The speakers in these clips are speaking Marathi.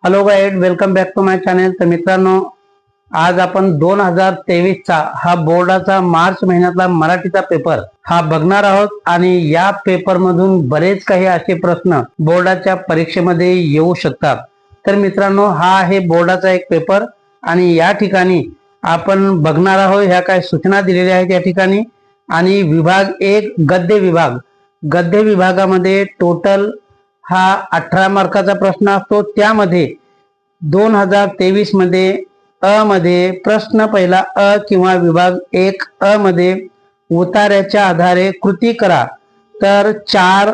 Hello guys, welcome back to my channel. तर मित्रांनो, आज आपण 2023चा हा बोर्डाचा मार्च महिन्यातला मराठीचा पेपर हा बघणार आहोत. आणि या पेपर मधून बरेच काही असे प्रश्न बोर्डाच्या परीक्षेमध्ये येऊ शकतात. तर मित्रांनो, हा आहे बोर्डाचा एक पेपर आणि या ठिकाणी आपण बघणार आहोत ह्या काय सूचना दिलेल्या आहेत या ठिकाणी. आणि विभाग एक गद्य विभागामध्ये टोटल हा 18 मार्काचा प्रश्न असतो. त्यामध्ये 2023 मध्ये अ मध्ये प्रश्न पहिला अ किंवा विभाग एक अ मध्ये उतार्याच्या आधारे कृती करा. तर 4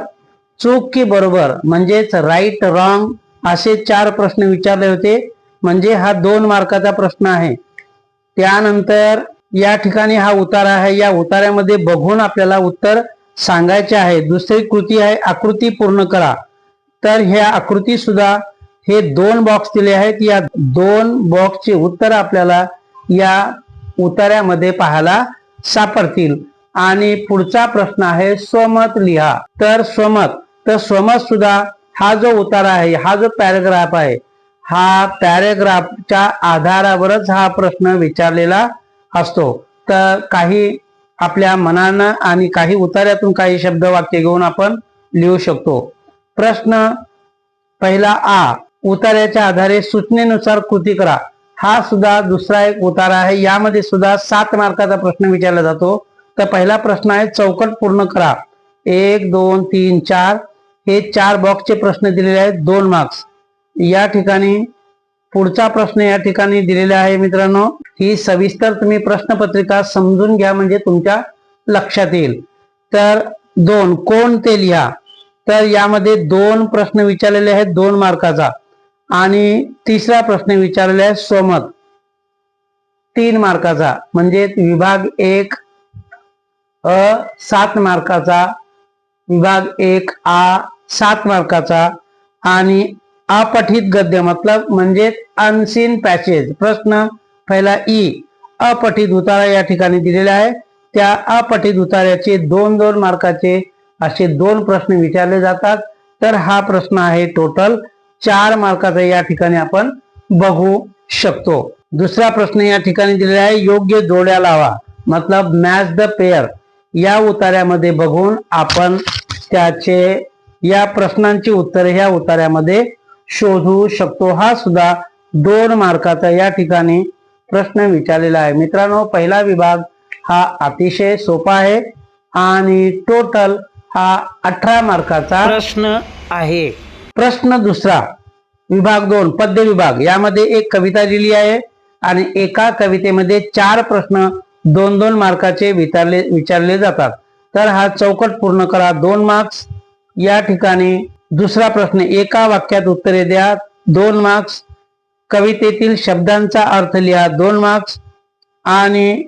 चूक की बरोबर म्हणजेच राईट रॉंग असे 4 प्रश्न विचारले होते. म्हणजे हा 2 मार्काचा प्रश्न आहे. त्यानंतर या ठिकाणी हा उतारा आहे. या उतार्यामध्ये बघून आपल्याला उत्तर सांगायचे आहे. दुसरी कृती आहे आकृती पूर्ण करा. तर ह्या आकृती सुद्धा हे 2 बॉक्स दिले आहेत. या 2 बॉक्सचे उत्तर आपल्याला या उतार्यामध्ये पाहायला सापडतील. आणि पुढचा प्रश्न आहे स्वमत लिहा. तर स्वमत सुद्धा हा जो उतारा आहे, हा जो पॅराग्राफ आहे, हा पॅराग्राफच्या आधारावरच हा प्रश्न विचारलेला असतो. तर काही आपल्या मनानं आणि काही उतार्यातून काही शब्द वाक्य घेऊन आपण लिहू शकतो. प्रश्न पहिला आ, उतार्याच्या आधारे सूचनेनुसार कृती करा. हा सुद्धा दुसरा एक उतारा आहे. यामध्ये सुद्धा 7 मार्काचा प्रश्न विचारला जातो. तर पहिला प्रश्न आहे चौकट पूर्ण करा. 1 2 3 4 हे 4 बॉक्सचे प्रश्न दिलेले आहेत, 2 मार्क्स. या ठिकाणी पुढचा प्रश्न या ठिकाणी दिलेला आहे मित्रांनो. ही सविस्तर तुम्ही प्रश्नपत्रिका समजून घ्या म्हणजे तुमच्या लक्षात येईल. तर 2 कोण ते लिहा. तर यामध्ये 2 प्रश्न विचारलेले आहेत 2 मार्काचा. आणि तिसरा प्रश्न विचारलेला आहे स्वमत 3 मार्काचा. म्हणजे विभाग 1 अ 7 मार्काचा, विभाग 1 आ 7 मार्काचा आणि अपठित गद्य मतलब म्हणजे अनसीन पॅसेज. प्रश्न पहिला ई, अपठित उतारा या ठिकाणी दिलेला आहे. त्या अपठित उतार्याचे 2-2 मार्काचे असे 2 प्रश्न विचारले जातात. तर हा प्रश्न आहे टोटल 4 मार्काचा या ठिकाणी आपण बघू शकतो. दुसरा प्रश्न या ठिकाणी दिलेला आहे योग्य जोड्या लावा मतलब मॅच द पेअर. या उतार्यामध्ये बघून आपण त्याचे या प्रश्नांची उत्तरे ह्या उतार्यामध्ये शोधू शकतो. हा सुद्धा 2 मार्काचा या ठिकाणी प्रश्न विचारलेला आहे. मित्रांनो, पहिला विभाग हा अतिशय सोपा आहे आणि टोटल हा 18 मार्काचा प्रश्न आहे. प्रश्न दुसरा विभाग 2 पद्य विभाग. यामध्ये एक कविता दिली आहे आणि एका कवितेमध्ये 4 प्रश्न 2-2 मार्काचे विचारले जातात. तर हा चौकट पूर्ण करा 2 मार्क्स. या ठिकाणी दुसरा प्रश्न एका वाक्यात उत्तरे द्या 2 मार्क्स. कवितेतील शब्दांचा अर्थ लिहा 2 मार्क्स. आणि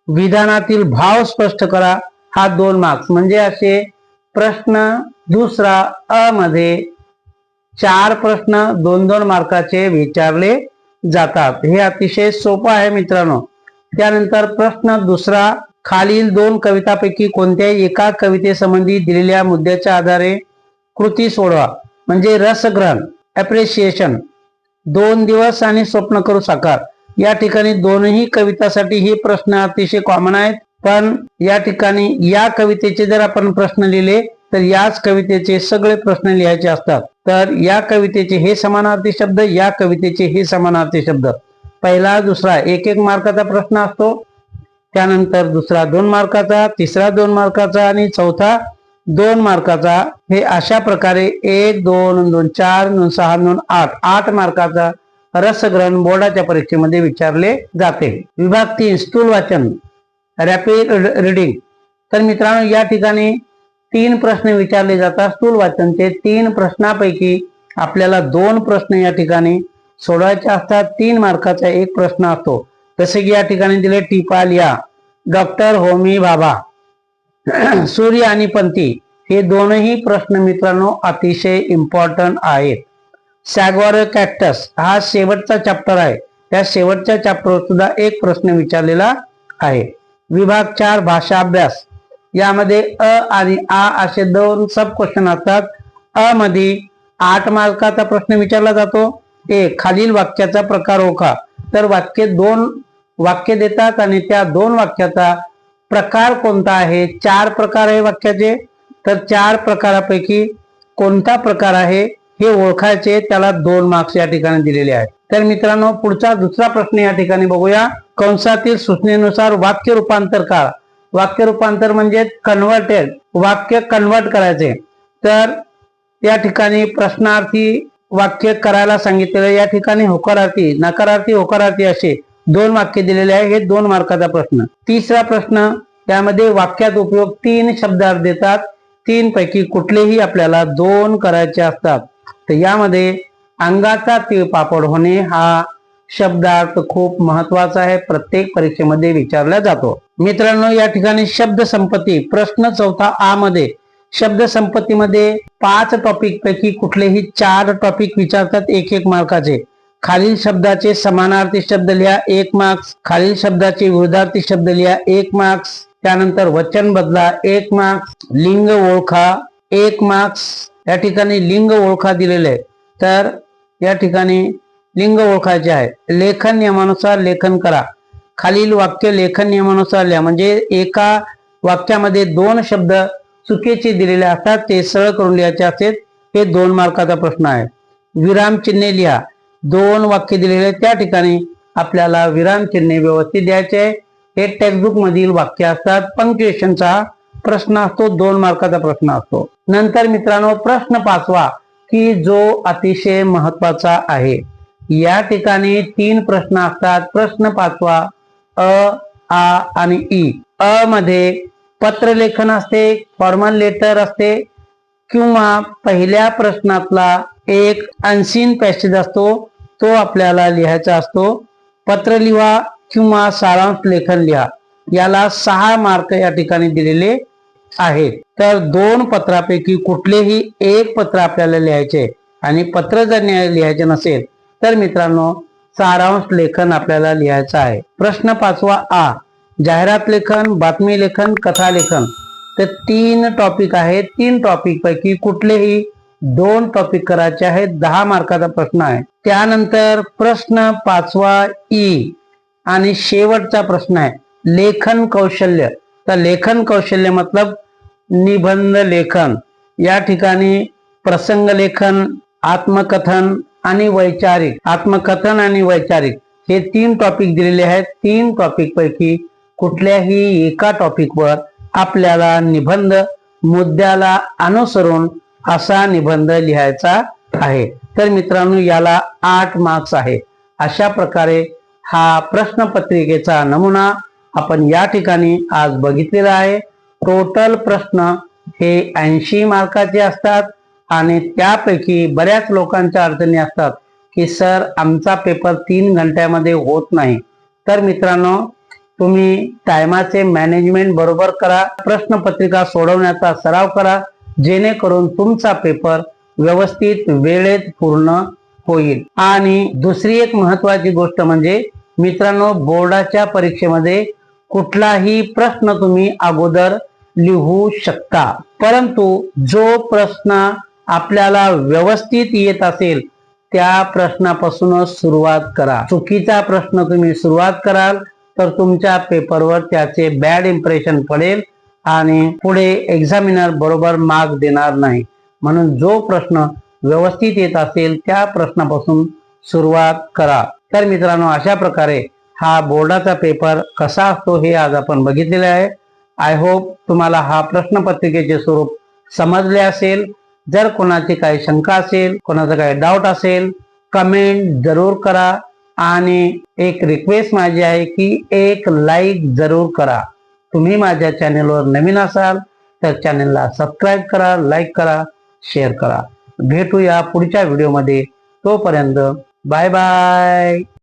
विधानातील भाव स्पष्ट करा हा 2 मार्क्स. म्हणजे असे प्रश्न दुसरा अ मध्ये 4 प्रश्न 2-2 मार्काचे विचारले जातात. हे अतिशय सोपं आहे मित्रांनो. त्यानंतर प्रश्न दुसरा, खालील 2 कवितापैकी कोणत्याही एका कवितेसंबंधी दिलेल्या मुद्द्याच्या आधारे कृती सोडवा. म्हणजे रसग्रहण अप्रिशिएशन, 2 दिवस आणि स्वप्न करू साकार. या ठिकाणी दोन्ही कवितासाठी हे प्रश्न अतिशय कॉमन आहेत. पण या ठिकाणी या कवितेचे जर आपण प्रश्न लिहिले तर याच कवितेचे सगळे प्रश्न लिहायचे असतात. तर या कवितेचे हे समानार्थी शब्द, या कवितेचे हे समानार्थी शब्द. पहिला दुसरा 1-1 मार्काचा प्रश्न असतो. त्यानंतर दुसरा 2 मार्काचा, तिसरा 2 मार्काचा आणि चौथा 2 मार्काचा. हे अशा प्रकारे 1 2 2 4 2 6 2 8 8 मार्काचा रसग्रहण बोर्डाच्या परीक्षेमध्ये विचारले जाते. विभाग 3 स्थूल वाचन रॅपिड रीडिंग. तर मित्रांनो, या ठिकाणी 3 प्रश्न विचारले जातात स्थूल वाचनचे. 3 प्रश्नापैकी आपल्याला 2 प्रश्न या ठिकाणी सोडवायचे असतात. 3 मार्काचा एक प्रश्न असतो. जसे की या ठिकाणी दिले टिपा लिहा. डॉक्टर होमी भाभा, सूर्य आणि पंथी हे दोनही प्रश्न मित्रांनो अतिशय इम्पॉर्टंट आहेत. सॅग्वार कॅक्टस हा शेवटचा चॅप्टर आहे. त्या शेवटच्या चॅप्टरवर सुद्धा एक प्रश्न विचारलेला आहे. विभाग 4 भाषा अभ्यास. यामध्ये अ आणि आ असे 2 सब क्वेश्चन असतात. अ मध्ये 8 मार्काचा प्रश्न विचारला जातो खालील वाक्याचा प्रकार ओळखा. तर दोन वाक्य देतात आणि त्या दोन वाक्याचा प्रकार कोणता आहे. 4 प्रकार आहे वाक्याचे. तर 4 प्रकारापैकी कोणता प्रकार आहे हे ओळखायचे. त्याला 2 मार्क्स या ठिकाणी दिलेले आहेत. तर मित्रांनो, पुढचा दुसरा प्रश्न या ठिकाणी बघूया. कंसातील सूचनेनुसार वाक्य रूपांतर करा. वाक्य रूपांतर म्हणजे कन्व्हर्टेड, वाक्य कन्वर्ट करायचे. तर या ठिकाणी प्रश्नार्थी वाक्य करायला सांगितलेलं. या ठिकाणी होकारार्थी, नकारार्थी, होकारार्थी असे 2 वाक्य दिलेले आहे. हे 2 मार्काचा प्रश्न. तिसरा प्रश्न, त्यामध्ये वाक्यात उपयोग 3 शब्दार्थ देतात. 3 पैकी कुठलेही आपल्याला 2 करायचे असतात. तर यामध्ये अंगाचा तिळपापड होणे हा शब्दार्थ खूप महत्वाचा आहे. प्रत्येक परीक्षेमध्ये विचारला जातो. मित्रांनो, या ठिकाणी शब्द संपत्ती प्रश्न 4 आ मध्ये शब्द संपत्तीमध्ये 5 टॉपिक पैकी कुठलेही 4 टॉपिक विचारतात 1-1 मार्काचे. खालील शब्दाचे समानार्थी शब्द लिहा 1 मार्क्स. खालील शब्दाचे विरुद्धार्थी शब्द लिहा 1 मार्क्स. त्यानंतर वचन बदला 1 मार्क्स. लिंग ओळखा 1 मार्क्स. या ठिकाणी लिंग ओळखा दिलेले आहे. तर या ठिकाणी लिंग ओळखायचे आहे. लेखन नियमानुसार लेखन करा. खालील वाक्य लेखन नियमानुसार लिहा. म्हणजे एका वाक्यामध्ये 2 शब्द चुकीचे दिलेले असतात, ते सरळ करून लिहायचे असते. हे 2 मार्काचा प्रश्न आहे. विराम चिन्हे लिहा. 2 वाक्य दिलेले त्या ठिकाणी आपल्याला विराम चिन्हे व्यवस्थित द्यायचे आहे. हे टेक्स्टबुक मधील वाक्य असतात. पंक्च्युएशनचा प्रश्न असतो, 2 मार्काचा प्रश्न असतो. नंतर मित्रांनो, प्रश्न 5वा की जो अतिशय महत्वाचा आहे. या ठिकाणी 3 प्रश्न असतात. प्रश्न 5वा अ, आ आणि ई. अ मध्ये पत्रलेखन असते, फॉर्मल लेटर असते, किंवा पहिल्या प्रश्नातला एक अनसीन पॅसेज असतो, तो आपल्याला लिहायचा असतो. पत्र लिहा किंवा सारांश लेखन लिहा. याला 6 मार्क या ठिकाणी दिलेले आहेत. तर 2 पत्रापैकी कुठलेही 1 पत्र आपल्याला लिहायचे. आणि पत्र जर लिहायचे नसेल तर मित्रांनो, सारांश लेखन आपल्याला लिहायचं आहे. प्रश्न 5वा आ. जाहिरात लेखन, बातमी लेखन, कथा लेखन. तर 3 टॉपिक आहेत. 3 टॉपिक पैकी कुठलेही 2 टॉपिक करायचे आहेत. 10 मार्काचा प्रश्न आहे. त्यानंतर प्रश्न 5वा ई आणि शेवटचा प्रश्न आहे लेखन कौशल्य. तर लेखन कौशल्य मतलब निबंध लेखन. या ठिकाणी प्रसंग लेखन, आत्मकथन आणि वैचारिक. आत्मकथन आणि वैचारिक हे 3 टॉपिक दिलेले आहेत. 3 टॉपिक पैकी कुठल्याही एका टॉपिकवर आपल्याला निबंध मुद्द्याला अनुसरून असा निबंध लिहायचा आहे. तर मित्रांनो, याला 8 मार्क्स आहे. अशा प्रकारे हा प्रश्नपत्रिकेचा नमुना आपण या ठिकाणी आज बघितलेला आहे. टोटल प्रश्न हे 80 मार्काचे असतात. आणि त्यापैकी बऱ्याच लोकांच्या अडचणी असतात की सर आमचा पेपर 3 घंट्यामध्ये होत नाही. तर मित्रांनो, तुम्ही टायमाचे मॅनेजमेंट बरोबर करा. प्रश्नपत्रिका सोडवण्याचा सराव करा, जेणेकरून तुमचा पेपर व्यवस्थित वेळेत पूर्ण होईल. आणि दुसरी एक महत्वाची गोष्ट म्हणजे मित्रांनो, बोर्डाच्या परीक्षेमध्ये कुठलाही प्रश्न तुम्ही अगोदर लिहू शकता, परंतु जो प्रश्न आपल्याला व्यवस्थित येत असेल त्या प्रश्नापासूनच सुरुवात करा. चुकीचा प्रश्न तुम्ही सुरुवात कराल तर तुमच्या पेपरवर त्याचे बॅड इम्प्रेशन पडेल आणि पुढे एक्झामिनर बरोबर मार्क देणार नाही. म्हणून जो प्रश्न व्यवस्थित येत असेल त्या प्रश्नापासून सुरुवात करा. तर मित्रांनो, अशा प्रकारे हा बोर्डाचा पेपर कसा असतो हे आज आपण बघितलेले आहे. आय होप तुम्हाला हा प्रश्नपत्रिकेचे स्वरूप समजले असेल. जर कोणाची काही शंका असेल, कोणाचा काही डाऊट असेल, कमेंट जरूर करा. आणि एक रिक्वेस्ट माझी आहे की एक लाईक जरूर करा. तुम्ही माझ्या चॅनेलवर नवीन असाल तर चॅनेलला सबस्क्राईब करा, लाईक करा, शेअर करा. भेटूया पुढच्या व्हिडिओमध्ये. तोपर्यंत बाय बाय.